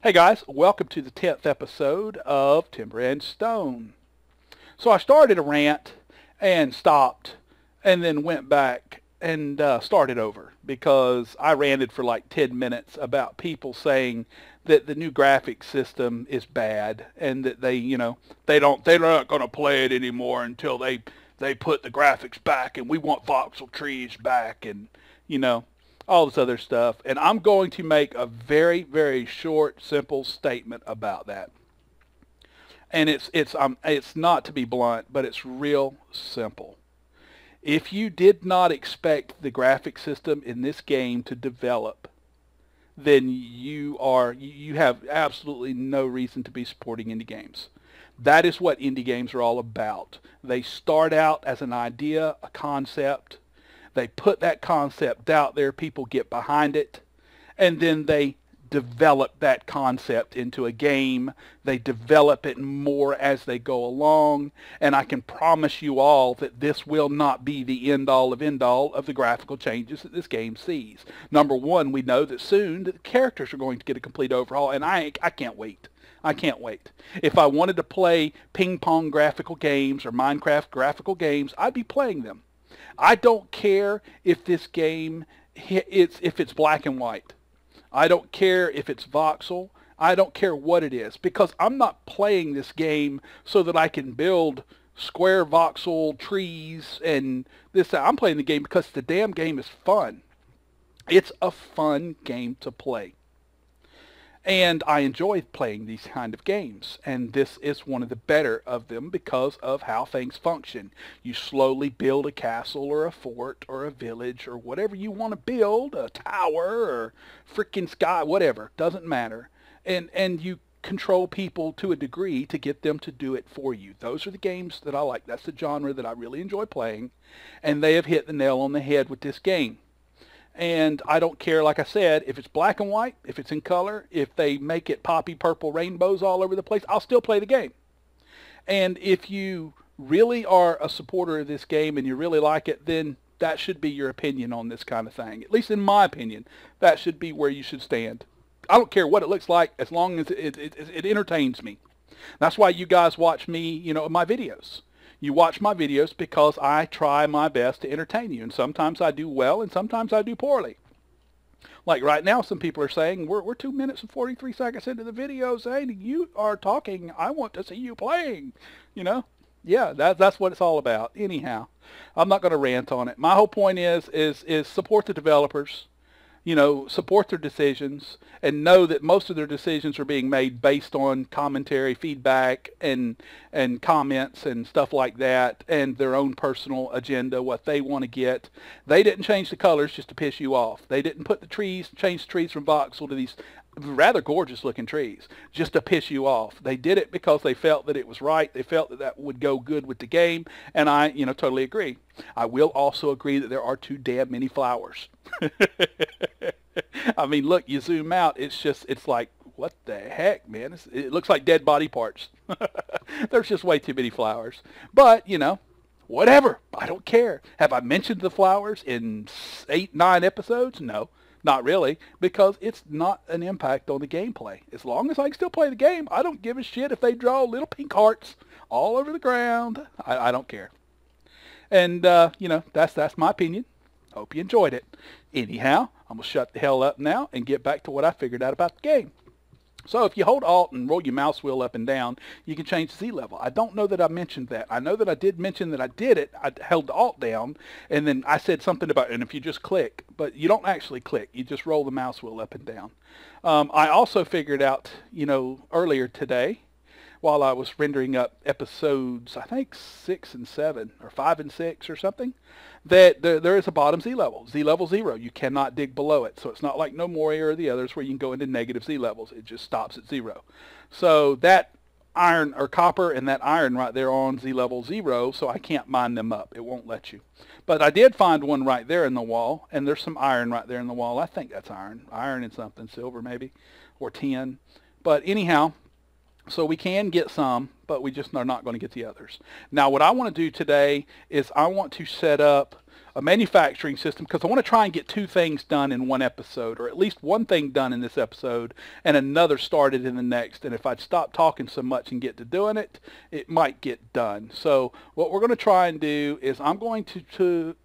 Hey guys, welcome to the 10th episode of Timber and Stone. So I started a rant and stopped and then went back and started over because I ranted for like 10 minutes about people saying that the new graphics system is bad and that they're not going to play it anymore until they put the graphics back, and we want voxel trees back, and you know all this other stuff. And I'm going to make a very, very short, simple statement about that. And it's not to be blunt, but it's real simple. If you did not expect the graphic system in this game to develop, then you have absolutely no reason to be supporting indie games. That is what indie games are all about. They start out as an idea, a concept. They put that concept out there, people get behind it, and then they develop that concept into a game. They develop it more as they go along, and I can promise you all that this will not be the end-all of end-all of the graphical changes that this game sees. Number one, we know that soon the characters are going to get a complete overhaul, and I can't wait. I can't wait. If I wanted to play ping pong graphical games or Minecraft graphical games, I'd be playing them. I don't care if this game if it's black and white. I don't care if it's voxel. I don't care what it is, because I'm not playing this game so that I can build square voxel trees and this. I'm playing the game because the damn game is fun. It's a fun game to play. And I enjoy playing these kind of games, and this is one of the better of them because of how things function. You slowly build a castle or a fort or a village or whatever you want to build, a tower or freaking sky, whatever, doesn't matter. And you control people to a degree to get them to do it for you. Those are the games that I like. That's the genre that I really enjoy playing, and they have hit the nail on the head with this game. And I don't care, like I said, if it's black and white, if it's in color, if they make it poppy purple rainbows all over the place, I'll still play the game. And if you really are a supporter of this game and you really like it, then that should be your opinion on this kind of thing. At least in my opinion, that should be where you should stand. I don't care what it looks like as long as it entertains me. That's why you guys watch me, my videos. You watch my videos because I try my best to entertain you, and sometimes I do well and sometimes I do poorly. Like right now, some people are saying, we're 2 minutes and 43 seconds into the video saying you are talking, I want to see you playing, Yeah, that's what it's all about. Anyhow, I'm not going to rant on it. My whole point is support the developers. Support their decisions, and know that most of their decisions are being made based on commentary, feedback, and comments and stuff like that, and their own personal agenda, what they want to get. They didn't change the colors just to piss you off. They didn't put change the trees from voxel to these rather gorgeous looking trees just to piss you off. They did it because they felt that it was right. They felt that that would go good with the game, and I, totally agree. I will also agree that there are too damn many flowers. I mean, look, you zoom out, it's like, what the heck, man? It looks like dead body parts. There's just way too many flowers. But, whatever. I don't care. Have I mentioned the flowers in 8, 9 episodes? No. Not really, because it's not an impact on the gameplay. As long as I can still play the game, I don't give a shit if they draw little pink hearts all over the ground. I don't care. And, that's my opinion. Hope you enjoyed it. Anyhow, I'm going to shut the hell up now and get back to what I figured out about the game. So if you hold Alt and roll your mouse wheel up and down, you can change Z level. I don't know that I mentioned that. I know that I did mention that I did it. I held the Alt down, and then I said something about, and if you just click, but you don't actually click. You just roll the mouse wheel up and down. I also figured out, earlier today, while I was rendering up episodes, I think 6 and 7, or 5 and 6 or something, that there is a bottom Z level 0. You cannot dig below it. So it's not like No Moria or the others where you can go into negative Z levels. It just stops at 0. So that iron or copper and that iron right there on Z level 0, so I can't mine them up. It won't let you. But I did find one right there in the wall, and there's some iron right there in the wall. I think that's iron. Iron and something, silver maybe, or tin. But anyhow, so we can get some, but we just are not going to get the others. Now what I want to do today is I want to set up a manufacturing system, because I want to try and get 2 things done in one episode, or at least one thing done in this episode and another started in the next. And if I'd stop talking so much and get to doing it, it might get done. So what we're going to try and do is I'm going to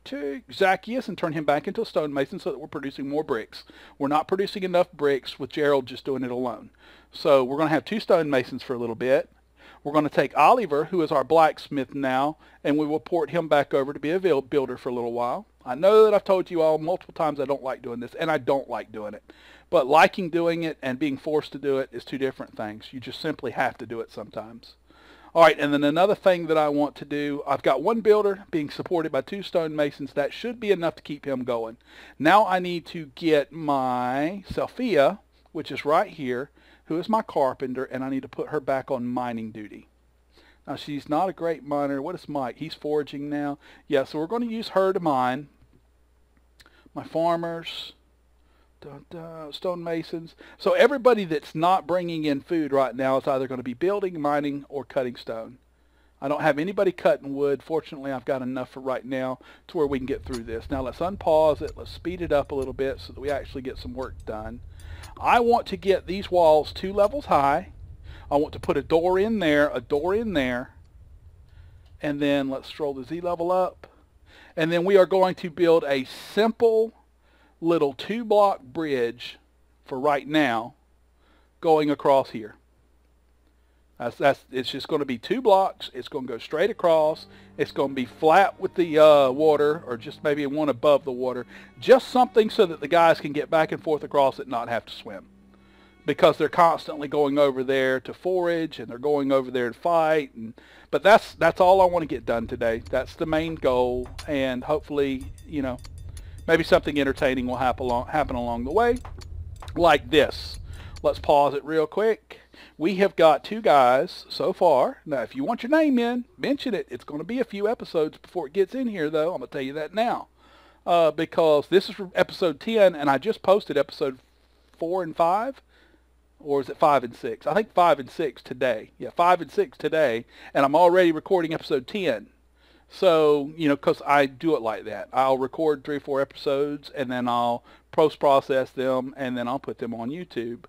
take Zacchaeus and turn him back into a stonemason so that we're producing more bricks. We're not producing enough bricks with Gerald just doing it alone. So we're going to have 2 stonemasons for a little bit. We're going to take Oliver, who is our blacksmith now, and we will port him back over to be a builder for a little while. I know that I've told you all multiple times I don't like doing this, and I don't like doing it. But liking doing it and being forced to do it is 2 different things. You just simply have to do it sometimes. All right, and then another thing that I want to do, I've got 1 builder being supported by 2 stonemasons. That should be enough to keep him going. Now I need to get my Sophia, which is right here, who is my carpenter, and I need to put her back on mining duty. Now, she's not a great miner. What is Mike? He's foraging now. Yeah, so we're going to use her to mine. My farmers, stonemasons. So everybody that's not bringing in food right now is either going to be building, mining, or cutting stone. I don't have anybody cutting wood. Fortunately, I've got enough for right now to where we can get through this. Now, let's unpause it. Let's speed it up a little bit so that we actually get some work done. I want to get these walls 2 levels high. I want to put a door in there, and then let's scroll the Z level up. And then we are going to build a simple little 2-block bridge for right now going across here. It's just going to be 2 blocks. It's going to go straight across. It's going to be flat with the water, or just maybe one above the water. Just something so that the guys can get back and forth across it and not have to swim. Because they're constantly going over there to forage, and they're going over there to fight. But that's all I want to get done today. That's the main goal. And hopefully, you know, maybe something entertaining will happen along the way. Like this. Let's pause it real quick. We have got 2 guys so far. Now, if you want your name in, mention it. It's going to be a few episodes before it gets in here, though. I'm going to tell you that now. Because this is episode 10, and I just posted episode 4 and 5. Or is it 5 and 6? I think 5 and 6 today. Yeah, 5 and 6 today. And I'm already recording episode 10. So, you know, because I do it like that. I'll record 3 or 4 episodes, and then I'll post-process them, and then I'll put them on YouTube.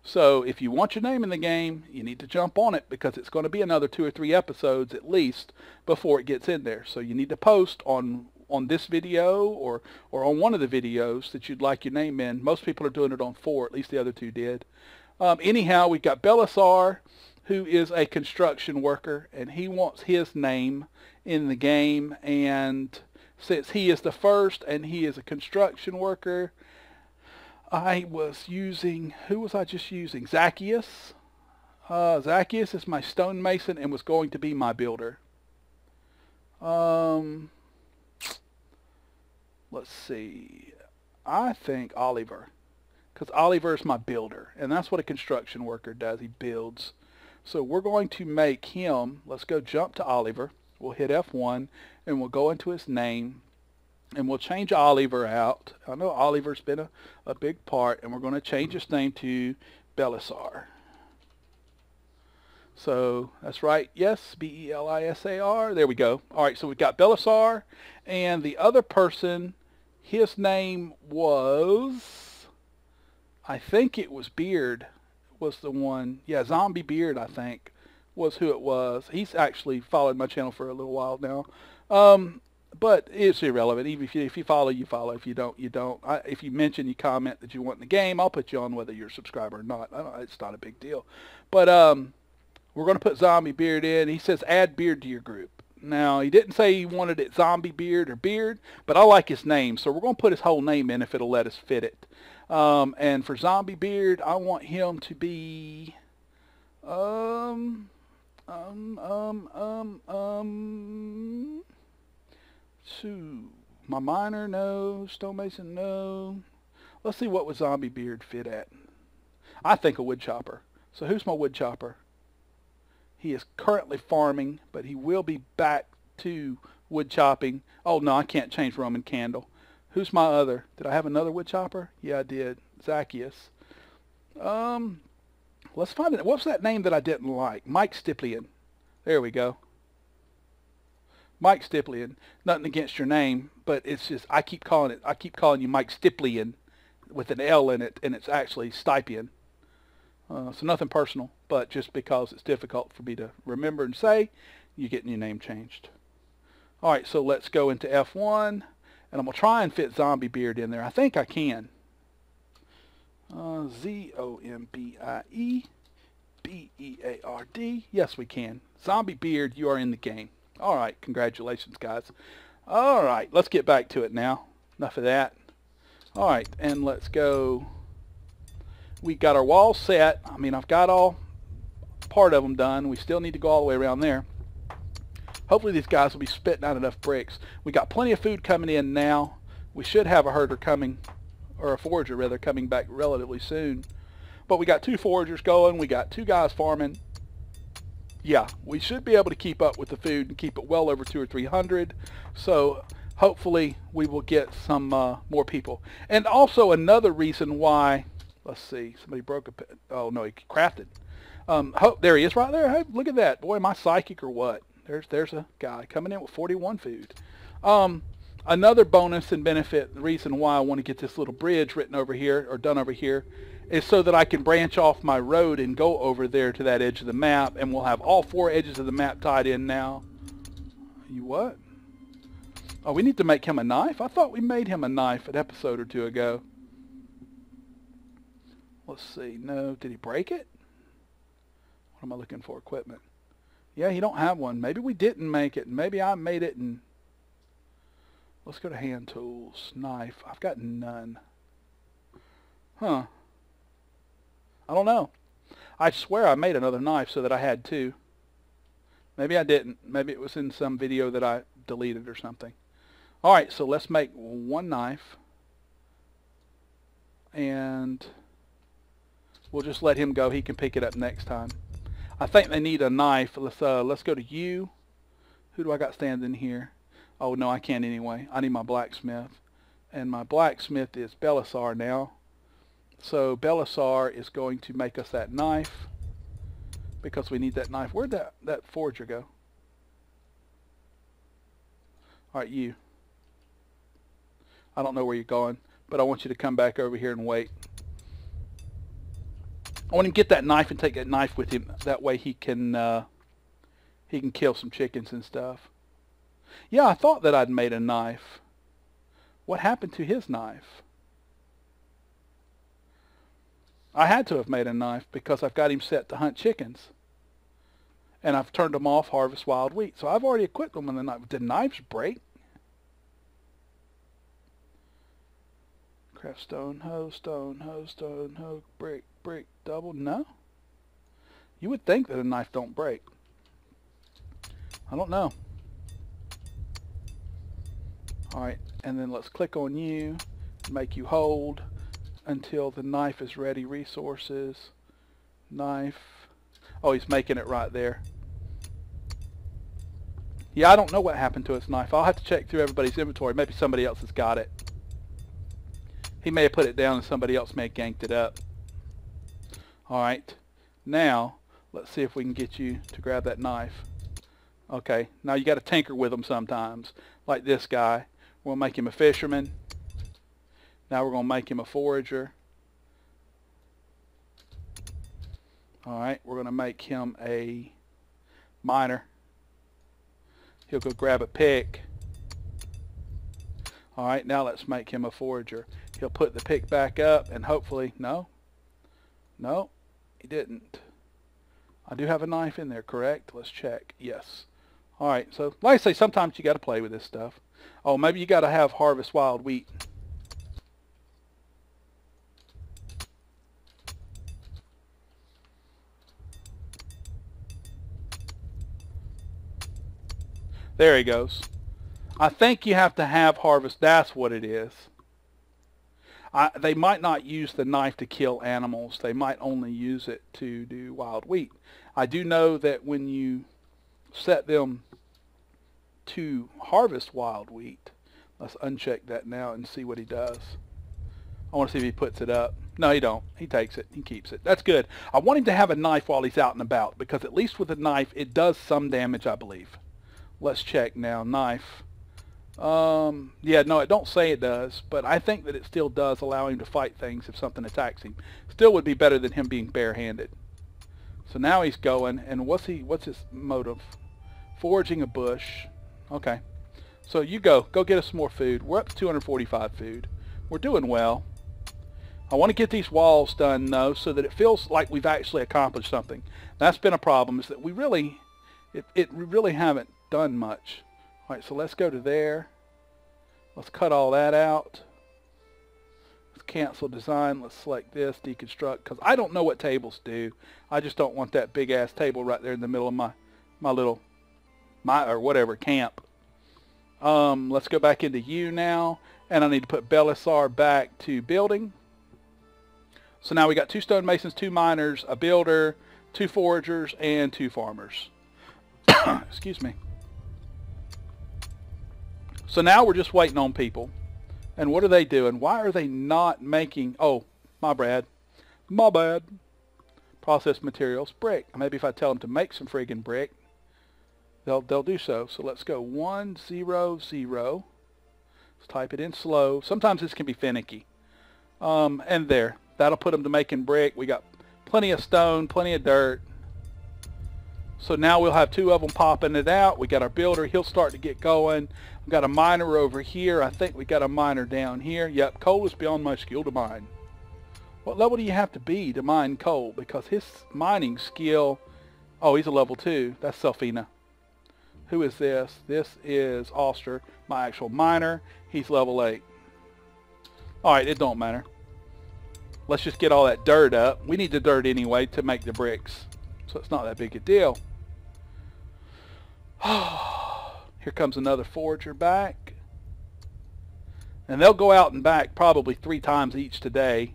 So if you want your name in the game, you need to jump on it, because it's going to be another 2 or 3 episodes at least before it gets in there. So you need to post on this video or on one of the videos that you'd like your name in. Most people are doing it on 4. At least the other 2 did. Anyhow, we've got Belisar, who is a construction worker, and he wants his name in the game. And since he is the first and he is a construction worker, I was using, who was I just using? Zacchaeus. Zacchaeus is my stonemason and was going to be my builder. Let's see. I think Oliver. Because Oliver is my builder. And that's what a construction worker does. He builds. So we're going to make him, let's go jump to Oliver. We'll hit F1 and we'll go into his name. And we'll change Oliver out. I know Oliver's been a big part. And we're going to change his name to Belisar. So that's right. Yes, B-E-L-I-S-A-R. There we go. All right, so we've got Belisar. And the other person, his name was, I think it was Beard was the one. Yeah, Zombie Beard, I think, was who it was. He's actually followed my channel for a little while now. But it's irrelevant. Even if you follow, you follow. If you don't, you don't. If you mention, you comment that you want in the game, I'll put you on whether you're a subscriber or not. It's not a big deal. But we're going to put Zombie Beard in. He says add Beard to your group. Now, he didn't say he wanted it Zombie Beard or Beard, but I like his name, so we're going to put his whole name in if it'll let us fit it. And for Zombie Beard, I want him to be, my miner, no. Stonemason, no. Let's see what would Zombie Beard fit at. I think a wood chopper. So who's my wood chopper? He is currently farming, but he will be back to wood chopping. Oh, no, I can't change Roman Candle. Who's my other? Did I have another wood chopper? Yeah, I did. Zacchaeus. Let's find it. What's that name that I didn't like? Mike Stiplian. There we go. Mike Stiplian. Nothing against your name, but it's just I keep calling you Mike Stiplian with an L in it, and it's actually Stipian. So nothing personal, but just because it's difficult for me to remember and say, you're getting your name changed. All right, so let's go into F1, and I'm going to try and fit Zombie Beard in there. I think I can. Z-O-M-B-I-E-B-E-A-R-D. Yes, we can. Zombie Beard, you are in the game. All right, congratulations, guys. All right, let's get back to it now. Enough of that. All right, and let's go. We got our walls set. I mean, I've got all part of them done. We still need to go all the way around there. Hopefully these guys will be spitting out enough bricks. We got plenty of food coming in now. We should have a herder coming, or a forager rather, coming back relatively soon. But we got 2 foragers going. We got 2 guys farming. Yeah, we should be able to keep up with the food and keep it well over 200 or 300. So hopefully we will get some more people. And also another reason why, let's see, somebody broke a, oh no, he crafted. There he is right there. Hey, look at that. Boy, am I psychic or what? There's a guy coming in with 41 food. Another bonus and benefit, the reason why I want to get this little bridge written over here, or done over here, is so that I can branch off my road and go over there to that edge of the map, and we'll have all 4 edges of the map tied in now. You what? Oh, we need to make him a knife? I thought we made him a knife an episode or 2 ago. Let's see. No, did he break it? What am I looking for? Equipment. Yeah, he don't have one. Maybe we didn't make it. Maybe I made it and... Let's go to hand tools. Knife. I've got none. Huh. I don't know. I swear I made another knife so that I had 2. Maybe I didn't. Maybe it was in some video that I deleted or something. Alright, so let's make 1 knife. And we'll just let him go. He can pick it up next time. I think they need a knife. Let's go to you. Who do I got standing here? Oh, no, I can't anyway. I need my blacksmith. And my blacksmith is Belisar now. So Belisar is going to make us that knife because we need that knife. Where'd that forager go? All right, you. I don't know where you're going, but I want you to come back over here and wait. I want him to get that knife and take that knife with him. That way he can kill some chickens and stuff. Yeah, I thought that I'd made a knife. What happened to his knife? I had to have made a knife because I've got him set to hunt chickens. And I've turned him off harvest wild wheat. So I've already equipped him with the knife. Did knives break? Craft stone, hoe, brick, brick, double. No. You would think that a knife don't break. I don't know. Alright, and then let's click on you, make you hold until the knife is ready. Resources, knife. Oh, he's making it right there. Yeah, I don't know what happened to his knife. I'll have to check through everybody's inventory. Maybe somebody else has got it. He may have put it down and somebody else may have ganked it up. Alright, now let's see if we can get you to grab that knife. Okay, now you got to tinker with them sometimes, like this guy. We'll make him a fisherman. Now we're going to make him a forager. Alright, we're going to make him a miner. He'll go grab a pick. Alright, now let's make him a forager. He'll put the pick back up and hopefully, no, he didn't. I do have a knife in there, correct? Let's check. Yes. Alright, so like I say, sometimes you got to play with this stuff. Oh, maybe you got to have harvest wild wheat. There he goes. I think you have to have harvest. That's what it is. They might not use the knife to kill animals. They might only use it to do wild wheat. I do know that when you set them to harvest wild wheat, let's uncheck that now and see what he does. I want to see if he puts it up. No, he don't. He takes it. He keeps it. That's good. I want him to have a knife while he's out and about because at least with a knife, it does some damage, I believe. Let's check now. Knife. Yeah, no, it don't say it does, but I think that it still does allow him to fight things if something attacks him. Still would be better than him being barehanded. So now he's going, and what's his motive? Foraging a bush. Okay. So you go get us some more food. We're up to 245 food. We're doing well. I want to get these walls done though, so that it feels like we've actually accomplished something. That's been a problem, is that we really haven't done much. All right, so let's go to there. Let's cut all that out. Let's cancel design. Let's select this, deconstruct, because I don't know what tables do. I just don't want that big ass table right there in the middle of my little or whatever camp. Let's go back into U now, and I need to put Belisar back to building. So now we got 2 stonemasons, 2 miners, a builder, 2 foragers, and 2 farmers. Excuse me. So now we're just waiting on people. And what are they doing? Why are they not making... Oh, my bad. My bad. Processed materials. Brick. Maybe if I tell them to make some friggin' brick, they'll do so. So let's go 1, 0, 0. Let's type it in slow. Sometimes this can be finicky. And there. That'll put them to making brick. We got plenty of stone, plenty of dirt. So now we'll have 2 of them popping it out. We got our builder. He'll start to get going. We've got a miner over here. I think we got a miner down here. Yep, coal is beyond my skill to mine. What level do you have to be to mine coal? Because his mining skill... Oh, he's a level 2. That's Selfina. Who is this? This is Oster, my actual miner. He's level 8. Alright, it don't matter. Let's just get all that dirt up. We need the dirt anyway to make the bricks. So it's not that big a deal. Here comes another forager back. And they'll go out and back probably 3 times each today.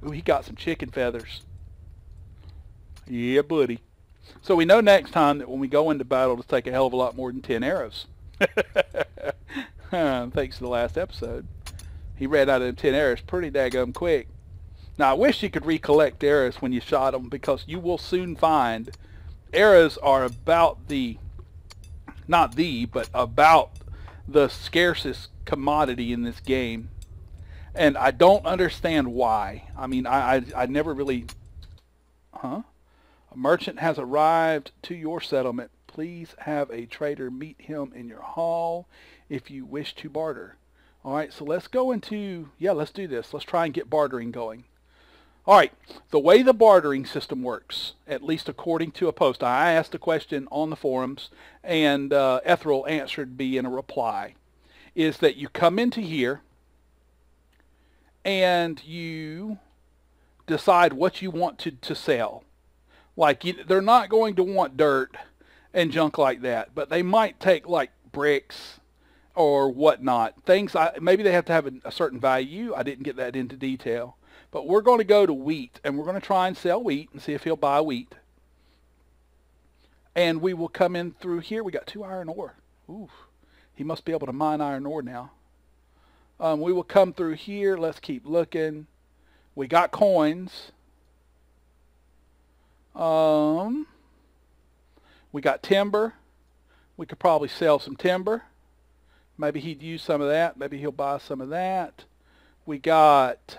Ooh, he got some chicken feathers. Yeah, buddy. So we know next time that when we go into battle, it'll take a hell of a lot more than 10 arrows. Thanks to the last episode. He ran out of them 10 arrows pretty daggum quick. Now, I wish you could recollect arrows when you shot them, because you will soon find arrows are about the, but about the scarcest commodity in this game. And I don't understand why. I mean, I never really... Huh? A merchant has arrived to your settlement. Please have a trader meet him in your hall if you wish to barter. Alright, so let's go into... Yeah, let's do this. Let's try and get bartering going. Alright, the way the bartering system works, at least according to a post, I asked a question on the forums, and Ethereal answered me in a reply, is that you come into here, and you decide what you want to sell. Like, they're not going to want dirt and junk like that, but they might take, like, bricks or whatnot. Things, maybe they have to have a certain value. I didn't get that into detail. But we're going to go to wheat, and we're going to try and sell wheat and see if he'll buy wheat. And we will come in through here. We got 2 iron ore. Ooh, he must be able to mine iron ore now. We will come through here. Let's keep looking. We got coins. We got timber. We could probably sell some timber. Maybe he'd use some of that. Maybe he'll buy some of that. We got...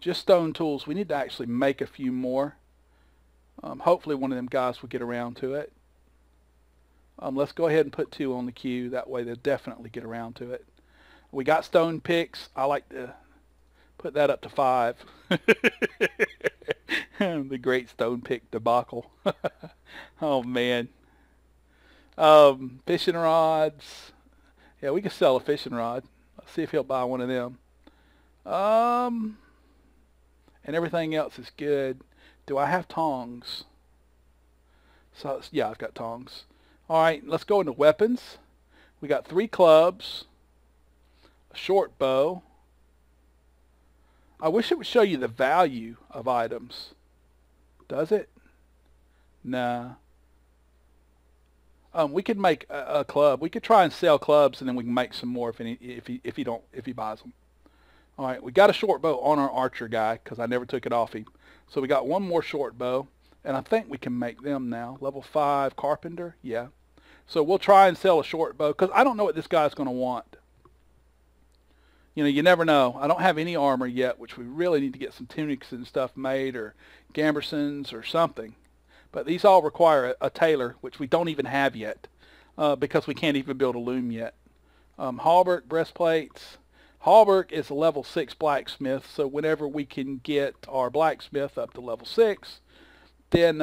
just stone tools. We need to actually make a few more. Hopefully one of them guys will get around to it. Let's go ahead and put 2 on the queue. That way they'll definitely get around to it. We got stone picks. I like to put that up to 5. The great stone pick debacle. Oh, man. Fishing rods. Yeah, we can sell a fishing rod. Let's see if he'll buy one of them. And everything else is good. Do I have tongs? So yeah, I've got tongs. All right, let's go into weapons. We got 3 clubs, a short bow. I wish it would show you the value of items. Does it? Nah. We could make a club. We could try and sell clubs, and then we can make some more if he buys them. All right, we got a short bow on our archer guy because I never took it off him. So we got 1 more short bow, and I think we can make them now. Level 5 carpenter, yeah. So we'll try and sell a short bow, because I don't know what this guy's going to want. You know, you never know. I don't have any armor yet, which we really need to get some tunics and stuff made, or gambersons or something. But these all require a tailor, which we don't even have yet, because we can't even build a loom yet. Hauberk, breastplates. Hauberk is a level 6 blacksmith, so whenever we can get our blacksmith up to level 6, then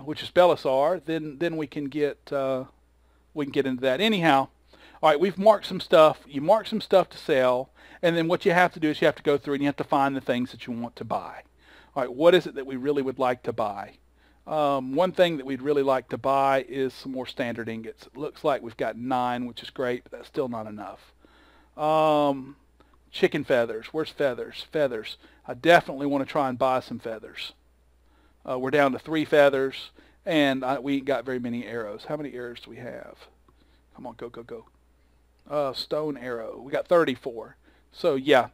which is Belisar, then we can get into that. Anyhow, all right, we've marked some stuff. You mark some stuff to sell, and then what you have to do is you have to go through and you have to find the things that you want to buy. All right, what is it that we really would like to buy? One thing that we'd really like to buy is some more standard ingots. It looks like we've got 9, which is great, but that's still not enough. Chicken feathers. Where's feathers? Feathers. I definitely want to try and buy some feathers. We're down to 3 feathers, and we ain't got very many arrows. How many arrows do we have? Come on, go, go, go. Stone arrow. We got 34. So, yeah.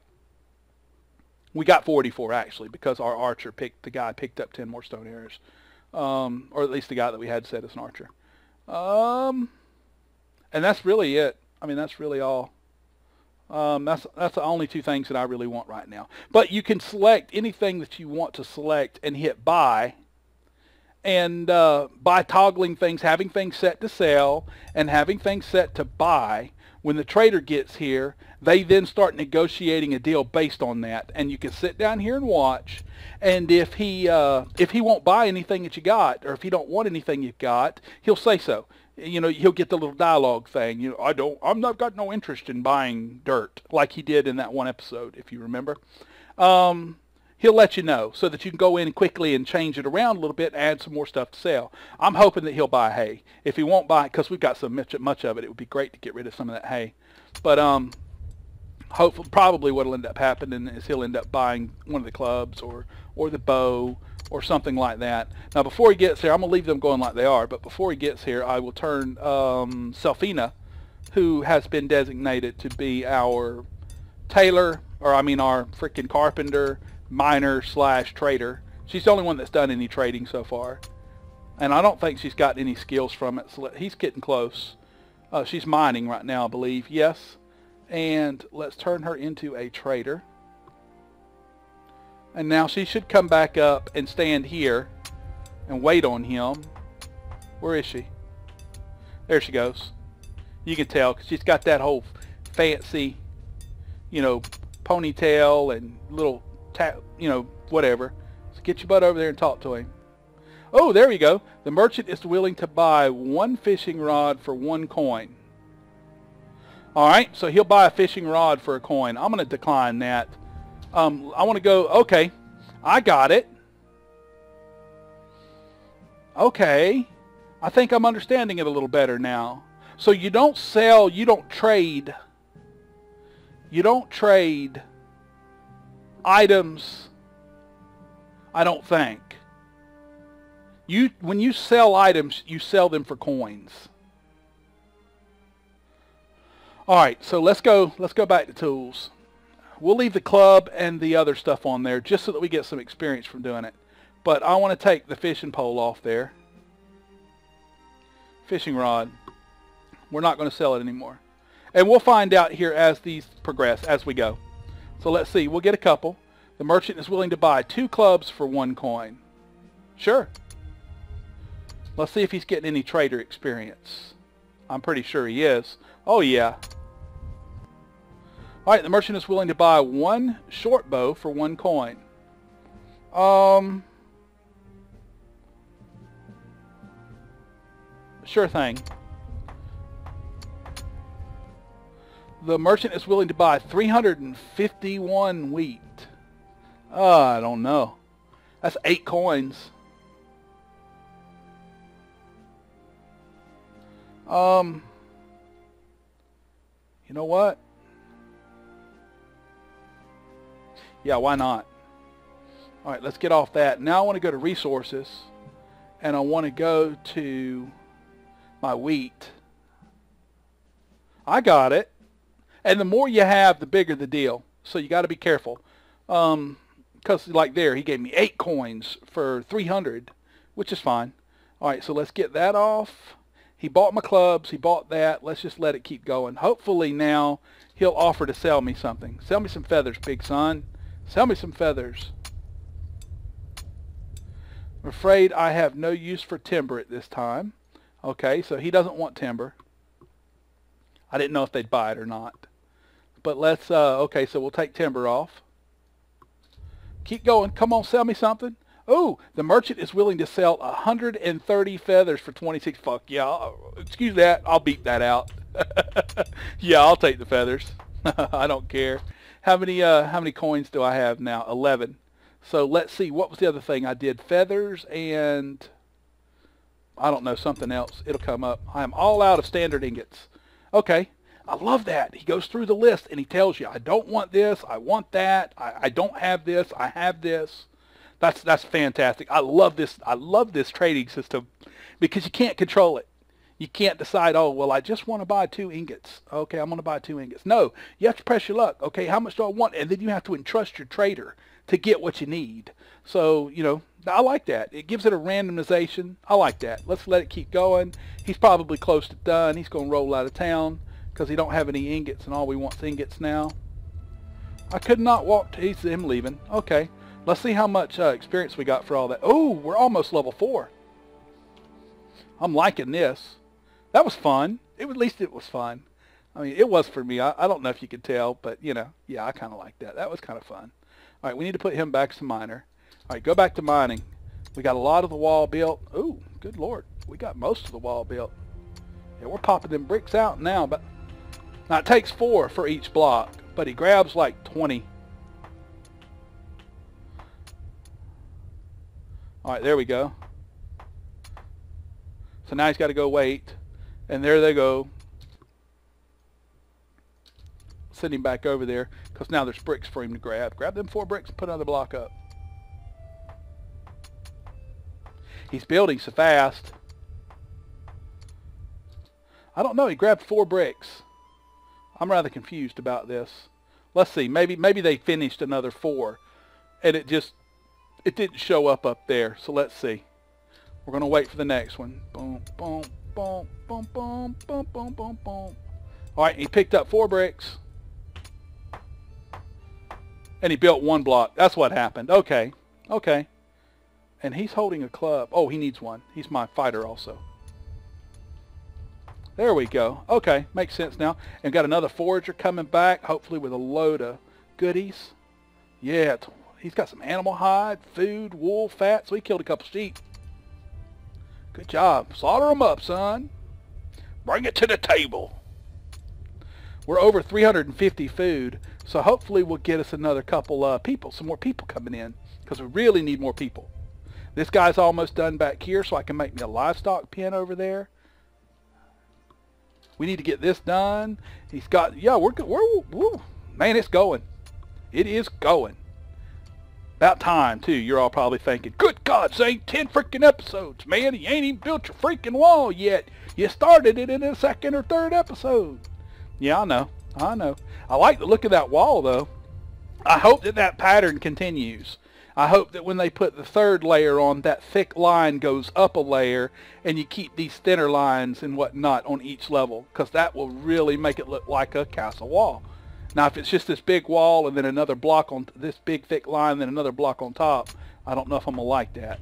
We got 44, actually, because our archer picked up 10 more stone arrows. Or at least the guy that we had set as an archer. And that's really it. I mean, that's really all. That's the only 2 things that I really want right now. But you can select anything that you want to select and hit buy. And by toggling things, having things set to sell and having things set to buy, when the trader gets here, they then start negotiating a deal based on that. And you can sit down here and watch. And if he won't buy anything that you got, or if he don't want anything you've got, he'll say so. You know, he'll get the little dialogue thing. You know, I'm not got no interest in buying dirt, like he did in that one episode, if you remember. He'll let you know so that you can go in quickly and change it around a little bit and add some more stuff to sell. I'm hoping that he'll buy hay. If he won't buy it, because we've got so much of it, it would be great to get rid of some of that hay. But hopefully, probably what will end up happening is he'll end up buying one of the clubs or the bow or something like that. Now, before he gets here, I'm going to leave them going like they are, but before he gets here, I will turn Selfina, who has been designated to be our tailor, or I mean our freaking carpenter, miner / trader. She's the only one that's done any trading so far, and I don't think she's got any skills from it, so he's getting close. She's mining right now, I believe. Yes. And let's turn her into a trader. And now she should come back up and stand here and wait on him. Where is she? There she goes. You can tell because she's got that whole fancy, you know, ponytail and little you know, whatever. So get your butt over there and talk to him. Oh, there we go. The merchant is willing to buy 1 fishing rod for 1 coin. Alright, so he'll buy a fishing rod for a coin. I'm going to decline that. I want to go, okay, I got it. Okay, I think I'm understanding it a little better now. So you don't sell, you don't trade items, I don't think. When you sell items, you sell them for coins. Alright, so let's go back to tools. We'll leave the club and the other stuff on there just so that we get some experience from doing it. But I want to take the fishing pole off there. Fishing rod. We're not going to sell it anymore. And we'll find out here as these progress, as we go. So let's see. We'll get a couple. The merchant is willing to buy 2 clubs for 1 coin. Sure. Let's see if he's getting any trader experience. I'm pretty sure he is. Oh, yeah. Alright, the merchant is willing to buy 1 short bow for 1 coin. Sure thing. The merchant is willing to buy 351 wheat. I don't know. That's 8 coins. You know what? Yeah, why not? All right, let's get off that. Now I want to go to resources, and I want to go to my wheat. I got it. And the more you have, the bigger the deal. So you got to be careful. Because like there, he gave me 8 coins for 300, which is fine. All right, so let's get that off. He bought my clubs. He bought that. Let's just let it keep going. Hopefully now he'll offer to sell me something. Sell me some feathers, big son. Sell me some feathers. I'm afraid I have no use for timber at this time. Okay, so he doesn't want timber. I didn't know if they'd buy it or not. But let's, okay, so we'll take timber off. Keep going. Come on, sell me something. Oh, the merchant is willing to sell 130 feathers for 26. Fuck yeah. Excuse that. I'll beat that out. Yeah, I'll take the feathers. I don't care. How many coins do I have now? 11. So let's see. What was the other thing I did? Feathers and I don't know, something else. It'll come up. I am all out of standard ingots. Okay. I love that. He goes through the list and he tells you, I don't want this. I want that. I don't have this. I have this. That's fantastic. I love this. I love this trading system because you can't control it. You can't decide, oh, well, I just want to buy 2 ingots. Okay, I'm going to buy 2 ingots. No, you have to press your luck. Okay, how much do I want? And then you have to entrust your trader to get what you need. So, you know, I like that. It gives it a randomization. I like that. Let's let it keep going. He's probably close to done. He's going to roll out of town because he don't have any ingots, and all we want is ingots now. I could not walk to him leaving. Okay, let's see how much experience we got for all that. Oh, we're almost level 4. I'm liking this. That was fun. At least it was fun. I mean, it was for me. I don't know if you could tell, but, you know, yeah, I kind of like that. That was kind of fun. All right, we need to put him back as a miner. All right, go back to mining. We got a lot of the wall built. Ooh, good Lord. We got most of the wall built. Yeah, we're popping them bricks out now. But now, it takes 4 for each block, but he grabs like 20. All right, there we go. So now he's got to go wait. And there they go. Send him back over there because now there's bricks for him to grab. Grab them 4 bricks and put another block up. He's building so fast. I don't know. He grabbed 4 bricks. I'm rather confused about this. Let's see. Maybe they finished another 4 and it didn't show up there. So let's see. We're going to wait for the next one. Boom, boom, boom, boom, boom, boom, boom, boom, boom. All right, he picked up 4 bricks. And he built 1 block. That's what happened. Okay, okay. And he's holding a club. Oh, he needs one. He's my fighter also. There we go. Okay, makes sense now. And got another forager coming back, hopefully with a load of goodies. Yeah, he's got some animal hide, food, wool, fat, so he killed a couple sheep. Good job. Slaughter them up, son. Bring it to the table. We're over 350 food, so hopefully we'll get us another couple people, some more people coming in, because we really need more people. This guy's almost done back here, so I can make me a livestock pen over there. We need to get this done. He's got, yeah, we're man, it's going. It is going. About time, too. You're all probably thinking, good God, Saint, 10 freaking episodes, man. You ain't even built your freaking wall yet. You started it in the 2nd or 3rd episode. Yeah, I know. I know. I like the look of that wall, though. I hope that pattern continues. I hope that when they put the 3rd layer on, that thick line goes up a layer, and you keep these thinner lines and whatnot on each level, because that will really make it look like a castle wall. Now, if it's just this big wall and then another block on this big thick line, then another block on top, I don't know if I'm going to like that.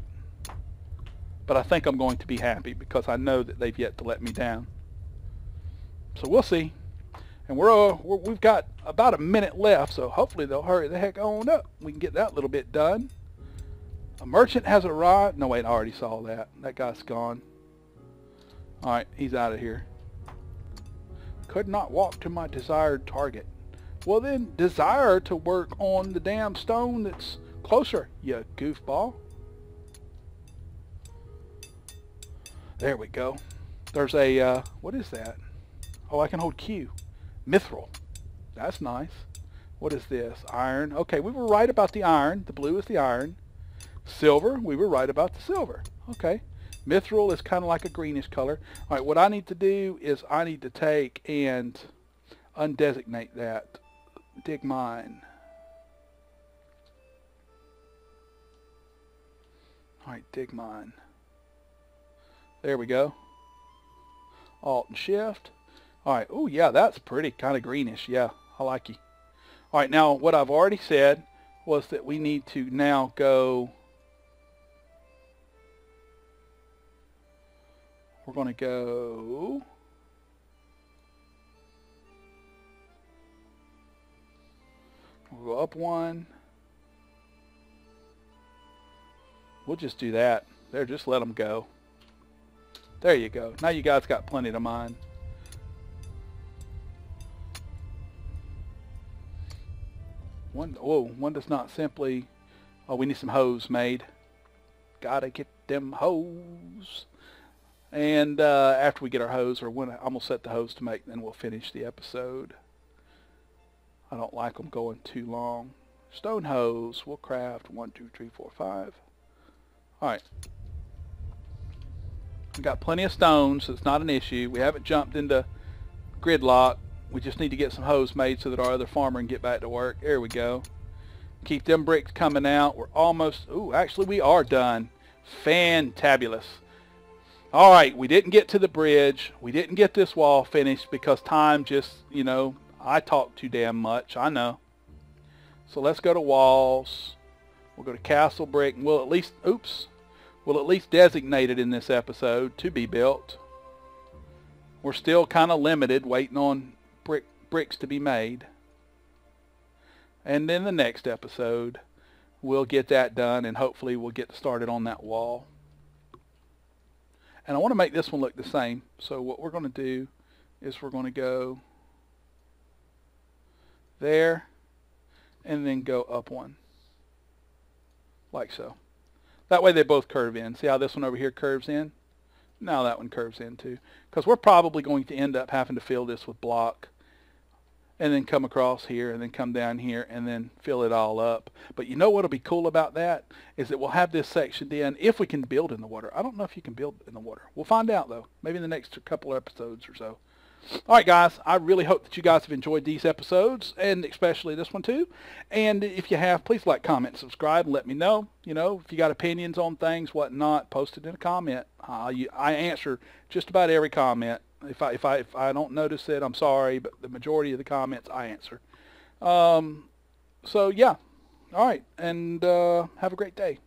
But I think I'm going to be happy because I know that they've yet to let me down. So we'll see. And we've got about a minute left, so hopefully they'll hurry the heck on up. We can get that little bit done. A merchant has arrived. No, wait, I already saw that. That guy's gone. All right, he's out of here. Could not walk to my desired target. Well, then desire to work on the damn stone that's closer, you goofball. There we go. There's a, what is that? Oh, I can hold Q. Mithril. That's nice. What is this? Iron. Okay, we were right about the iron. The blue is the iron. Silver. We were right about the silver. Okay. Mithril is kind of like a greenish color. All right, what I need to do is I need to take and undesignate that. Dig mine. All right, dig mine. There we go. Alt and Shift. All right. Oh, yeah, that's pretty kind of greenish. Yeah, I like you. All right, now what I've already said was that we need to now go. We're going to go. We'll go up one. We'll just do that. There, just let them go. There you go. Now you guys got plenty to mine. One does not simply... Oh, we need some hose made. Gotta get them hose. And after we get our hose, or when I'm going to set the hose to make, then we'll finish the episode. I don't like them going too long. Stone hose. We'll craft 1, 2, 3, 4, 5. Alright. We got plenty of stones, so it's not an issue. We haven't jumped into gridlock. We just need to get some hose made so that our other farmer can get back to work. There we go. Keep them bricks coming out. We're almost... Ooh, actually we are done. Fantabulous. Alright, we didn't get to the bridge. We didn't get this wall finished because time just, you know, I talk too damn much. I know. So let's go to walls. We'll go to castle brick, and we'll at least... Oops. We'll at least designate it in this episode to be built. We're still kind of limited, waiting on bricks to be made. And then the next episode, we'll get that done, and hopefully we'll get started on that wall. And I want to make this one look the same. So what we're going to do is we're going to go there, and then go up one. Like so. That way they both curve in. See how this one over here curves in? Now that one curves in too. Because we're probably going to end up having to fill this with block. And then come across here, and then come down here, and then fill it all up. But you know what will be cool about that? Is that we'll have this sectioned in if we can build in the water. I don't know if you can build in the water. We'll find out though. Maybe in the next couple episodes or so. Alright guys, I really hope that you guys have enjoyed these episodes, and especially this one too. And if you have, please like, comment, subscribe, and let me know. You know, if you got opinions on things, whatnot, post it in a comment. I answer just about every comment. If I don't notice it, I'm sorry, but the majority of the comments I answer. So yeah, alright, and have a great day.